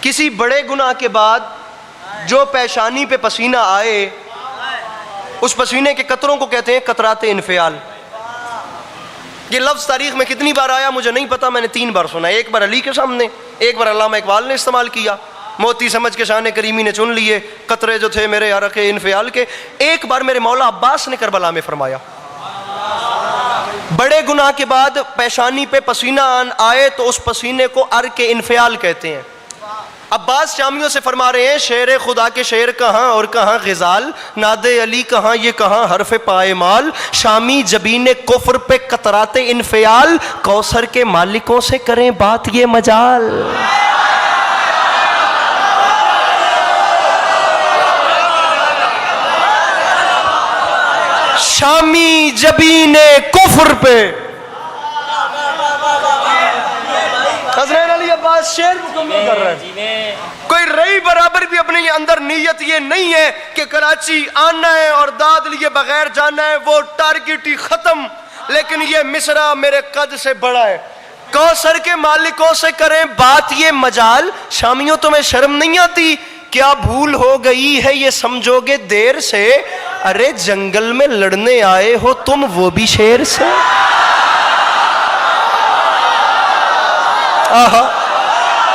کسی بڑے گناہ کے بعد جو پیشانی پہ پسینہ آئے اس پسینے کے قطروں کو کہتے ہیں قطرات انفعال. یہ لفظ تاریخ میں کتنی بار آیا مجھے نہیں پتا, میں نے 3 بار سنا. ایک بار علی کے سامنے, ایک بار علامہ اقبال نے استعمال کیا, موتی سمجھ کے شان کریمی نے چن لیے قطرے جو تھے میرے عرق انفعال کے. ایک بار میرے مولا عباس نے کربلا میں فرمایا بڑے گناہ کے بعد پیشانی پہ پسینہ آئے تو اس پسینے کو عرق انفعال کہتے ہیں. عباس شامیوں سے فرما رہے ہیں شعر خدا کے شعر کہاں اور کہاں غزال, ناد علی کہاں یہ کہاں حرف پائمال, شامی جبین کفر پہ قطرات انفعال, کوثر کے مالکوں سے کریں بات یہ مجال. شامی جبین کفر پہ حضرت علی عباس شعر مکمل کر رہے ہیں. کوئی رئی برابر بھی اپنے اندر نیت یہ نہیں ہے کہ کراچی آنا ہے اور داد لیے بغیر جانا ہے, وہ ٹارگٹ ہی ختم. لیکن یہ مصرع میرے قد سے بڑا ہے, کوثر کے مالکوں سے کریں بات یہ مجال. شامیوں تمہیں شرم نہیں آتی, کیا بھول ہو گئی ہے یہ سمجھو گے دیر سے, ارے جنگل میں لڑنے آئے ہو تم وہ بھی شیر سے. آہا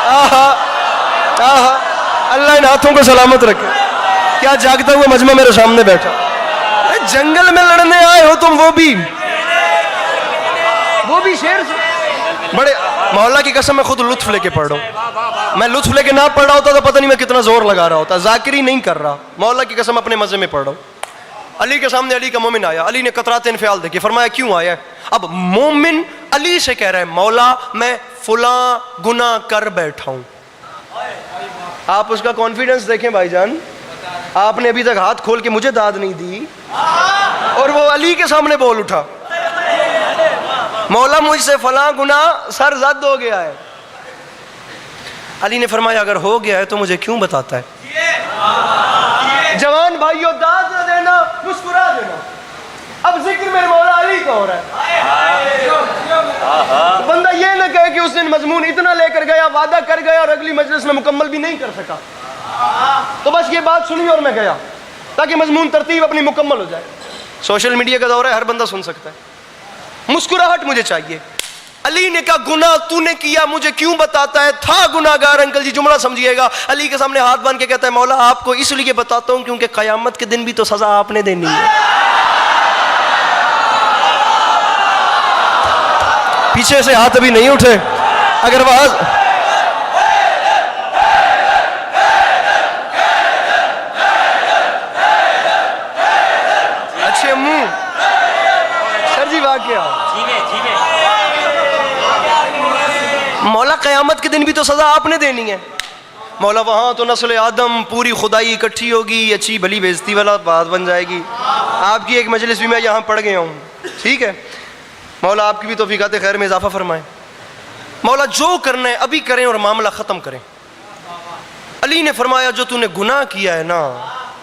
آہا آہا, اللہ ان ہاتھوں کو سلامت رکھے. کیا جاگتا ہوا مجمع میرے سامنے بیٹھا, جنگل میں لڑنے آئے ہو تم وہ بھی شیر سے. بڑے مولا کی قسم میں خود لطف لے کے پڑھ رہا ہوں. میں لطف لے کے نہ پڑھ رہا ہوتا تو پتہ نہیں میں کتنا زور لگا رہا ہوتا. ذاکری نہیں کر رہا, مولا کی قسم اپنے مزے میں پڑھ رہا ہوں. علی کے سامنے علی کا مومن آیا, علی نے قطرات انفعال دیکھے, فرمایا کیوں آیا ہے؟ اب مومن علی سے کہہ رہا ہے مولا میں فلاں گناہ کر بیٹھا ہوں. آپ اس کا کانفیڈنس دیکھیں بھائی جان, آپ نے ابھی تک ہاتھ کھول کے مجھے داد نہیں دی اور وہ علی کے سامنے بول اٹھا مولا مجھ سے فلاں گناہ سر زد ہو گیا ہے. علی نے فرمایا اگر ہو گیا ہے تو مجھے کیوں بتاتا ہے؟ جوان بھائیو داد نہ دینا, مسکرا دینا. اب ذکر میرے مولا علی کا ہو رہا ہے. بندہ یہ نہ کہے کہ اس دن مضمون اتنا لے کر گیا, وعدہ کر گیا اور اگلی مجلس میں مکمل بھی نہیں کر سکا, تو بس یہ بات سنی اور میں گیا, تاکہ مضمون ترتیب اپنی مکمل ہو جائے. سوشل میڈیا کا دور ہے, ہر بندہ سن سکتا ہے. مسکراہٹ مجھے چاہیے. علی نے کہا گناہ تو نے کیا مجھے کیوں بتاتا ہے؟ تھا گناہ گار. انکل جی جملہ سمجھیے گا. علی کے سامنے ہاتھ باندھ کے کہتا ہے مولا آپ کو اس لیے بتاتا ہوں کیونکہ قیامت کے دن بھی تو سزا آپ نے دینی ہے. پیچھے سے ہاتھ ابھی نہیں اٹھے, اگر وہاں اچھے منہ سر جی واقعہ مولا قیامت کے دن بھی تو سزا آپ نے دینی ہے. مولا وہاں تو نسل آدم پوری خدائی اکٹھی ہوگی, اچھی بھلی بےزتی والا بات بن جائے گی. آپ کی ایک مجلس بھی میں یہاں پڑھ گیا ہوں, ٹھیک ہے. مولا آپ کی بھی توفیقات خیر میں اضافہ فرمائیں. مولا جو کرنا ہے ابھی کریں اور معاملہ ختم کریں. علی نے فرمایا جو تو نے گناہ کیا ہے نا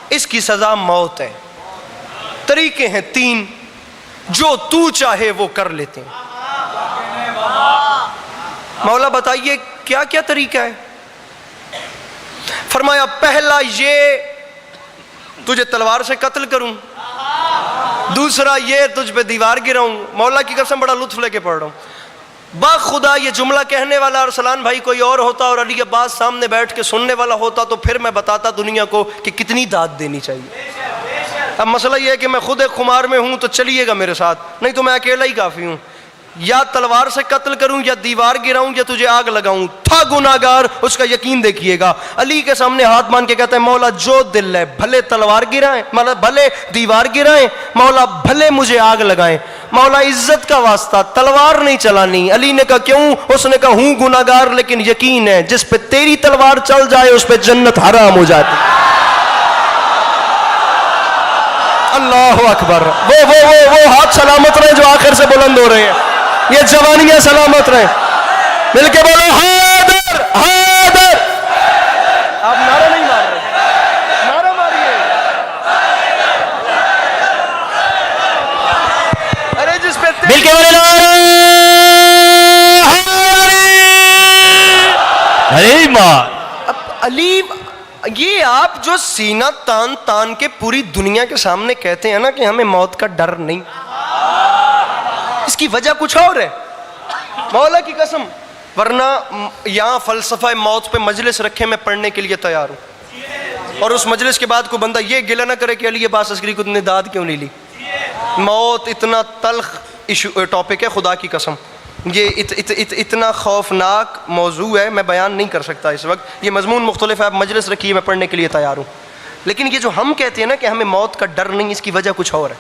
اس کی سزا موت ہے. طریقے ہیں 3, جو تو چاہے وہ کر لیتے ہیں. مولا بتائیے کیا کیا طریقہ ہے؟ فرمایا پہلا یہ تجھے تلوار سے قتل کروں, دوسرا یہ تجھ پہ دیوار گراؤں. مولا کی قسم بڑا لطف لے کے پڑھ رہا ہوں. با خدا یہ جملہ کہنے والا ارسلان بھائی کوئی اور ہوتا اور علی عباس سامنے بیٹھ کے سننے والا ہوتا تو پھر میں بتاتا دنیا کو کہ کتنی داد دینی چاہیے. اب مسئلہ یہ ہے کہ میں خود ایک خمار میں ہوں تو چلیے گا میرے ساتھ, نہیں تو میں اکیلا ہی کافی ہوں. یا تلوار سے قتل کروں یا دیوار گراؤں یا تجھے آگ لگاؤں. تھا گناہگار, اس کا یقین دیکھیے گا. علی کے سامنے ہاتھ مان کے کہتا ہے مولا جو دل ہے بھلے تلوار گرائیں, مطلب بھلے دیوار گرائیں, مولا بھلے مجھے آگ لگائیں. مولا عزت کا واسطہ تلوار نہیں چلانی. علی نے کہا کیوں؟ اس نے کہا ہوں گناہگار لیکن یقین ہے جس پہ تیری تلوار چل جائے اس پہ جنت حرام ہو جاتی. اللہ اکبر. وہ ہاتھ سلامت رہے جو آخر سے بلند ہو رہے ہیں, یہ جوانیاں سلامت رہے. مل کے بولو حیدر حیدر. آپ نعرہ نہیں مار رہے, نعرہ ماریے. ارے جس پہ مل کے بولو ارے مار. اب علی یہ آپ جو سینہ تان تان کے پوری دنیا کے سامنے کہتے ہیں نا کہ ہمیں موت کا ڈر نہیں، اس کی وجہ کچھ اور ہے مولا کی قسم. ورنہ یہاں فلسفہ موت پہ مجلس رکھے میں پڑھنے کے لیے تیار ہوں، اور اس مجلس کے بعد کوئی بندہ یہ گلہ نہ کرے کہ علی عباس عسکری کو نے داد کیوں نہیں لی. موت اتنا تلخ ٹاپک ہے خدا کی قسم، یہ اتنا خوفناک موضوع ہے میں بیان نہیں کر سکتا اس وقت. یہ مضمون مختلف ہے، آپ مجلس رکھیے میں پڑھنے کے لیے تیار ہوں. لیکن یہ جو ہم کہتے ہیں نا کہ ہمیں موت کا ڈر نہیں، اس کی وجہ کچھ اور ہے.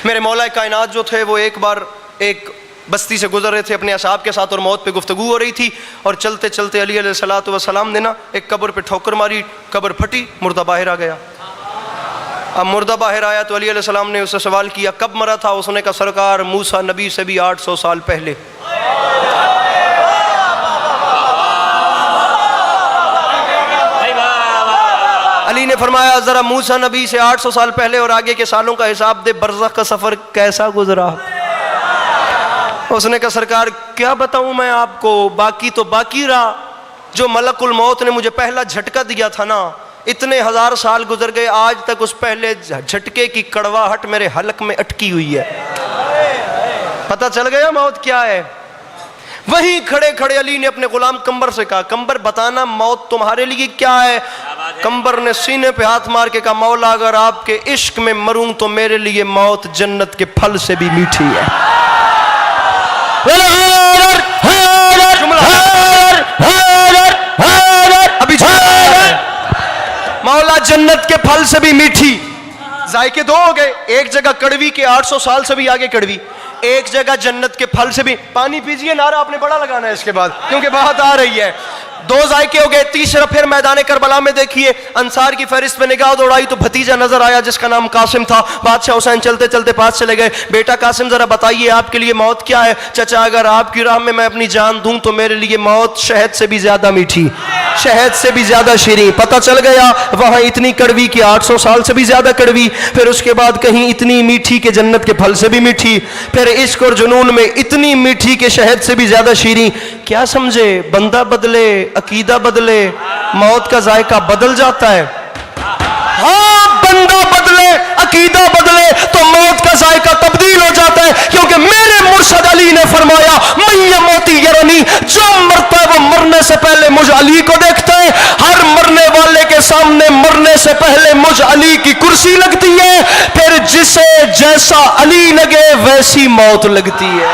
میرے مولا کائنات جو تھے وہ ایک بار ایک بستی سے گزر رہے تھے اپنے اصحاب کے ساتھ، اور موت پہ گفتگو ہو رہی تھی، اور چلتے چلتے علی علیہ الصلوۃ والسلام نے نا ایک قبر پہ ٹھوکر ماری، قبر پھٹی، مردہ باہر آ گیا. اب مردہ باہر آیا تو علی علیہ السلام نے اس سے سوال کیا کب مرا تھا؟ اس نے کہا سرکار موسیٰ نبی سے بھی 800 سال پہلے. علی نے فرمایا ذرا موسیٰ نبی سے 800 سال پہلے اور آگے کے سالوں کا حساب دے، برزخ کا سفر کیسا گزرا؟ اس نے کہا سرکار کیا بتاؤں میں آپ کو، باقی تو باقی رہا. جو ملک الموت نے مجھے پہلا جھٹکا دیا تھا نا، اتنے 1000 سال گزر گئے، آج تک اس پہلے جھٹکے کی کڑواہٹ میرے حلق میں اٹکی ہوئی ہے. پتہ چل گیا موت کیا ہے. وہیں کھڑے کھڑے علی نے اپنے غلام کمبر سے کہا کمبر بتانا موت تمہارے لیے کیا ہے؟ کمبر نے سینے پہ ہاتھ مار کے کہا مولا اگر آپ کے عشق میں مروں تو میرے لیے موت جنت کے پھل سے بھی میٹھی ہے. ابھی مولا جنت کے پھل سے بھی میٹھی. ذائقے دو ہو گئے، ایک جگہ کڑوی کے 800 سال سے بھی آگے کڑوی، ایک جگہ جنت کے پھل سے بھی. پانی پیجئے، نعرہ آپ نے بڑا لگانا ہے اس کے بعد کیونکہ بات آ رہی ہے. دو ذائقے ہو گئے. تیسرا پھر میدان کربلا میں دیکھیے انصار کی فہرست میں نگاہ دوڑائی تو بھتیجا نظر آیا جس کا نام قاسم تھا. بادشاہ حسین چلتے چلتے پاس چلے گئے. بیٹا قاسم ذرا بتائیے آپ کے لیے موت کیا ہے؟ چچا اگر آپ کی راہ میں اپنی جان دوں تو میرے لیے موت شہد سے بھی زیادہ میٹھی، شہد سے بھی زیادہ شیریں. پتہ چل گیا وہاں اتنی کڑوی کی 800 سال سے بھی زیادہ کڑوی، پھر اس کے بعد کہیں اتنی میٹھی کہ جنت کے پھل سے بھی میٹھی، پھر عشق اور جنون میں اتنی میٹھی کہ شہد سے بھی زیادہ شیریں. کیا سمجھے؟ بندہ بدلے، عقیدہ بدلے، موت کا ذائقہ بدل جاتا ہے. ہاں بندہ بدلے، عقیدہ بدلے تو موت کا ذائقہ تبدیل ہو جاتا ہے. کیونکہ میرے مرشد علی نے فرمایا من یموتی یرنی، جو مرتا ہے وہ مرنے سے پہلے مجھ علی کو دیکھتا ہے. ہر مرنے والے کے سامنے مرنے سے پہلے مجھ علی کی کرسی لگتی ہے، پھر جسے جیسا علی لگے ویسی موت لگتی ہے.